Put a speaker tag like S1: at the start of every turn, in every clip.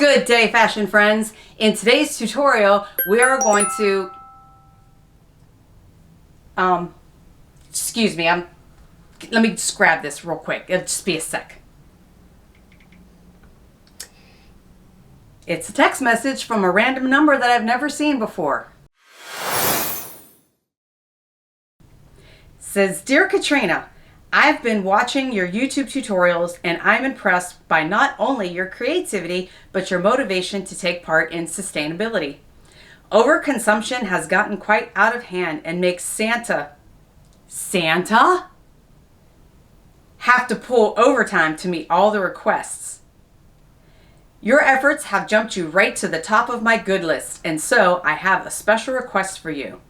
S1: Good day, fashion friends. In today's tutorial, we are going to, excuse me, let me just grab this real quick. It'll just be a sec. It's a text message from a random number that I've never seen before. It says, "Dear Katrina, I've been watching your YouTube tutorials and I'm impressed by not only your creativity, but your motivation to take part in sustainability. Overconsumption has gotten quite out of hand and makes Santa have to pull overtime to meet all the requests. Your efforts have jumped you right to the top of my good list, and so I have a special request for you."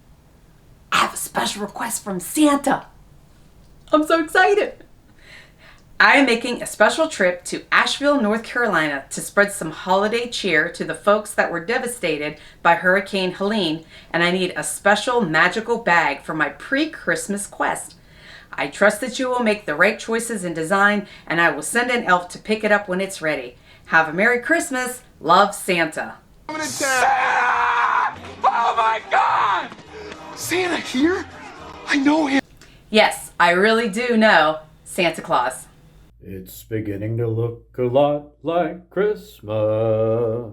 S1: I have a special request from Santa. I'm so excited. I am making a special trip to Asheville, North Carolina to spread some holiday cheer to the folks that were devastated by Hurricane Helene, and I need a special magical bag for my pre-Christmas quest. I trust that you will make the right choices in design, and I will send an elf to pick it up when it's ready. Have a Merry Christmas. Love, Santa.
S2: Santa! Oh my God! Santa here? I know him.
S1: Yes, I really do know Santa Claus.
S3: It's beginning to look a lot like Christmas.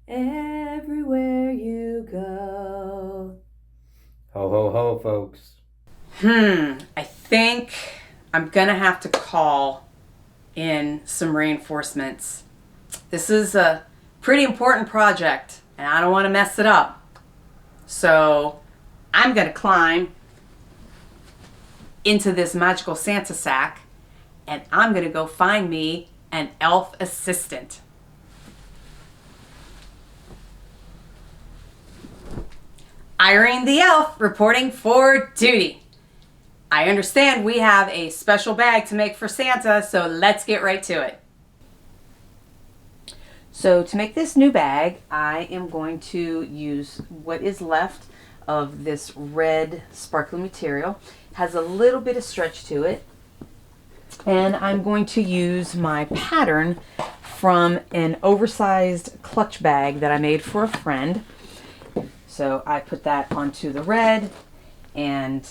S1: Everywhere you go.
S3: Ho, ho, ho, folks.
S1: I think I'm gonna have to call in some reinforcements. This is a pretty important project and I don't want to mess it up. So I'm gonna climb into this magical Santa sack and I'm gonna go find me an elf assistant. Irene the elf reporting for duty. I understand we have a special bag to make for Santa, so let's get right to it. So to make this new bag, I am going to use what is left of this red sparkly material. It has a little bit of stretch to it. And I'm going to use my pattern from an oversized clutch bag that I made for a friend. So I put that onto the red and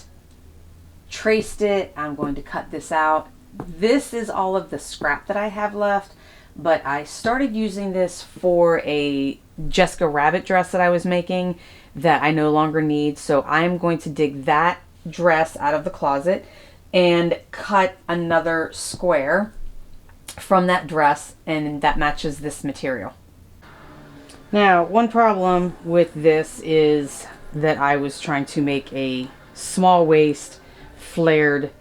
S1: traced it. I'm going to cut this out. This is all of the scrap that I have left, but I started using this for a Jessica Rabbit dress that I was making that I no longer need. So I'm going to dig that dress out of the closet and cut another square from that dress, and that matches this material. Now, one problem with this is that I was trying to make a small waist flared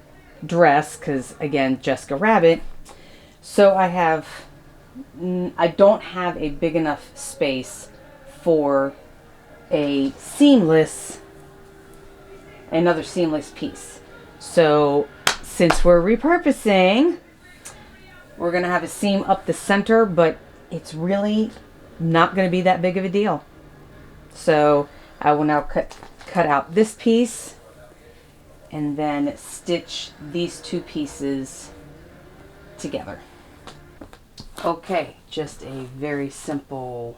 S1: dress because, again, Jessica Rabbit. So I don't have a big enough space for another seamless piece. So since we're repurposing, we're gonna have a seam up the center, but it's really not gonna be that big of a deal. So I will now cut out this piece and then stitch these two pieces together. Okay, just a very simple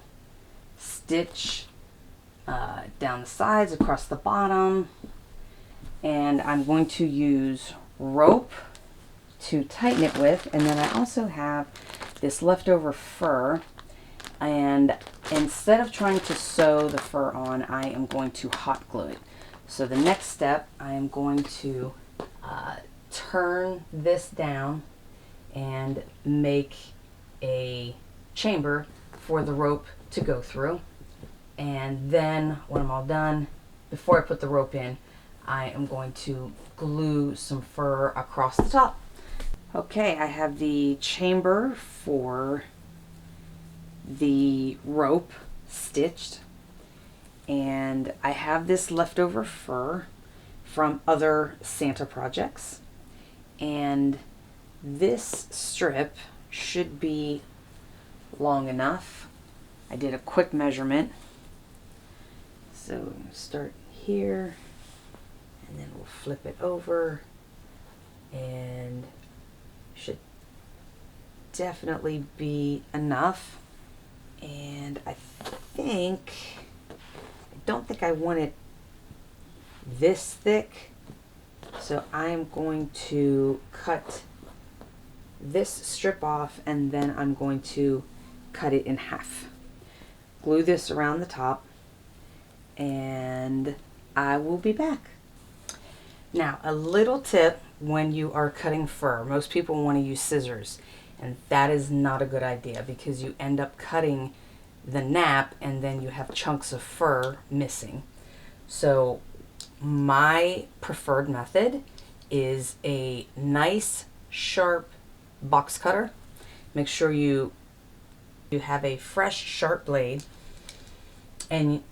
S1: stitch down the sides, across the bottom, and I'm going to use rope to tighten it with, and then I also have this leftover fur, and instead of trying to sew the fur on, I am going to hot glue it. So the next step, I am going to turn this down and make a chamber for the rope to go through. And then when I'm all done, before I put the rope in, I am going to glue some fur across the top. Okay, I have the chamber for the rope stitched, and I have this leftover fur from other Santa projects, and this strip should be long enough. I did a quick measurement, so I'm going to start here and then we'll flip it over and should definitely be enough. And I don't think I want it this thick. So I'm going to cut this strip off, and then I'm going to cut it in half. Glue this around the top, and I will be back. Now, a little tip when you are cutting fur. Most people want to use scissors, and that is not a good idea because you end up cutting the nap and then you have chunks of fur missing. So my preferred method is a nice sharp box cutter. Make sure you have a fresh sharp blade, and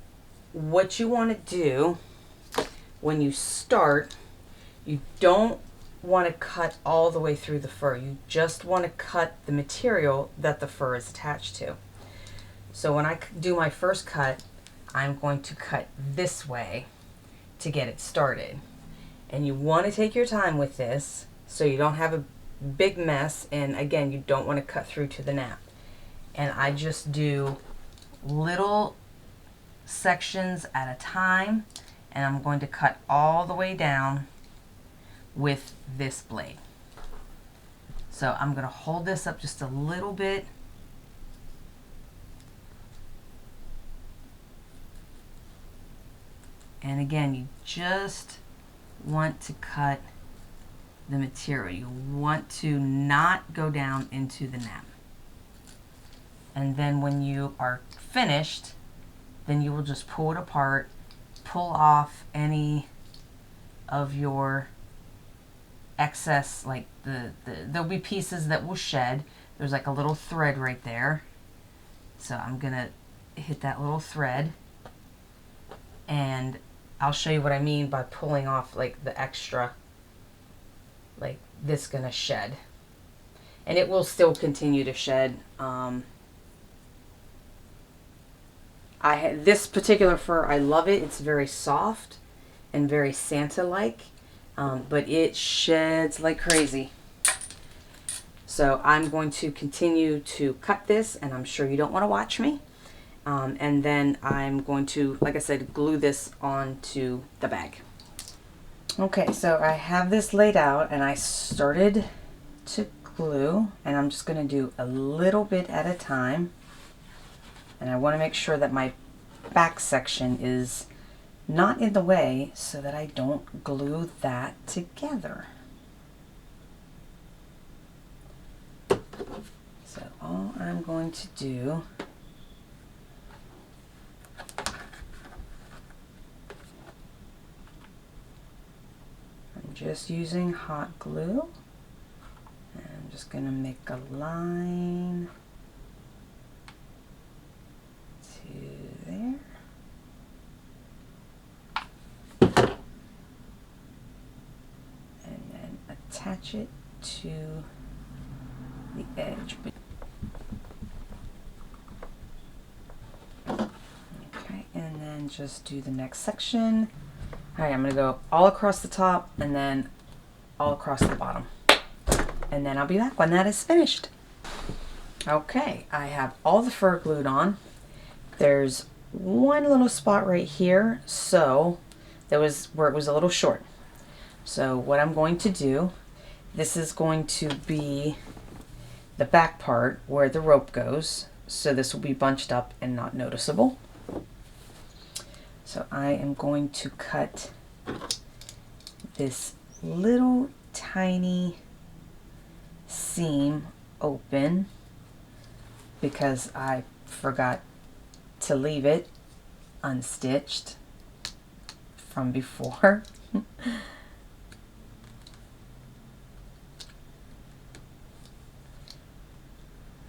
S1: what you want to do when you start, you don't want to cut all the way through the fur. You just want to cut the material that the fur is attached to. So when I do my first cut, I'm going to cut this way to get it started. And you want to take your time with this so you don't have a big mess, and again, you don't want to cut through to the nap. And I just do little sections at a time, and I'm going to cut all the way down with this blade. So I'm going to hold this up just a little bit. And again, you just want to cut the material. You want to not go down into the nap. And then when you are finished, then you will just pull it apart, pull off any of your excess, like there'll be pieces that will shed. There's like a little thread right there. So I'm gonna hit that little thread, and I'll show you what I mean by pulling off like the extra, like this gonna shed. And it will still continue to shed. This particular fur, I love it. It's very soft and very Santa-like, but it sheds like crazy. So I'm going to continue to cut this, and I'm sure you don't want to watch me. And then I'm going to, like I said, glue this onto the bag. Okay, so I have this laid out, and I started to glue, and I'm just going to do a little bit at a time. And I want to make sure that my back section is not in the way so that I don't glue that together. So all I'm going to do I'm just using hot glue, and I'm just going to make a line to there. And then attach it to the edge. Okay, and then just do the next section. All right, I'm gonna go all across the top and then all across the bottom. And then I'll be back when that is finished. Okay, I have all the fur glued on. There's one little spot right here, so that was where it was a little short. So what I'm going to do, this is going to be the back part where the rope goes, so this will be bunched up and not noticeable. So I am going to cut this little tiny seam open because I forgot to leave it unstitched from before.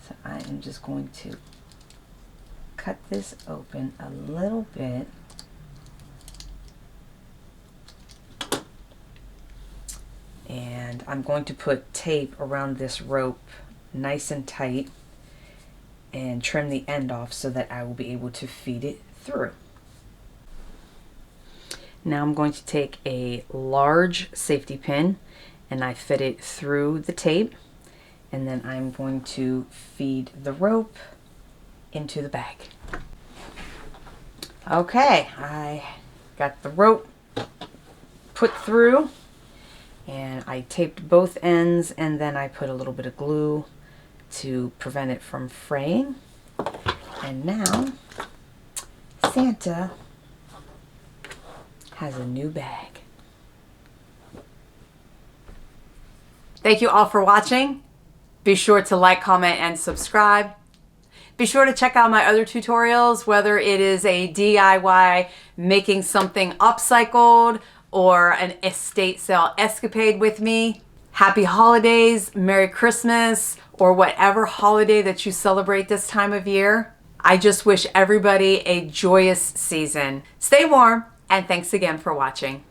S1: So I am just going to cut this open a little bit. And I'm going to put tape around this rope nice and tight and trim the end off so that I will be able to feed it through. Now I'm going to take a large safety pin and I fit it through the tape, And then I'm going to feed the rope into the bag. Okay, I got the rope put through and I taped both ends, and then I put a little bit of glue to prevent it from fraying. And now Santa has a new bag. Thank you all for watching. Be sure to like, comment, and subscribe. Be sure to check out my other tutorials, whether it is a DIY making something upcycled or an estate sale escapade with me. Happy holidays, Merry Christmas, or whatever holiday that you celebrate this time of year. I just wish everybody a joyous season. Stay warm, and thanks again for watching.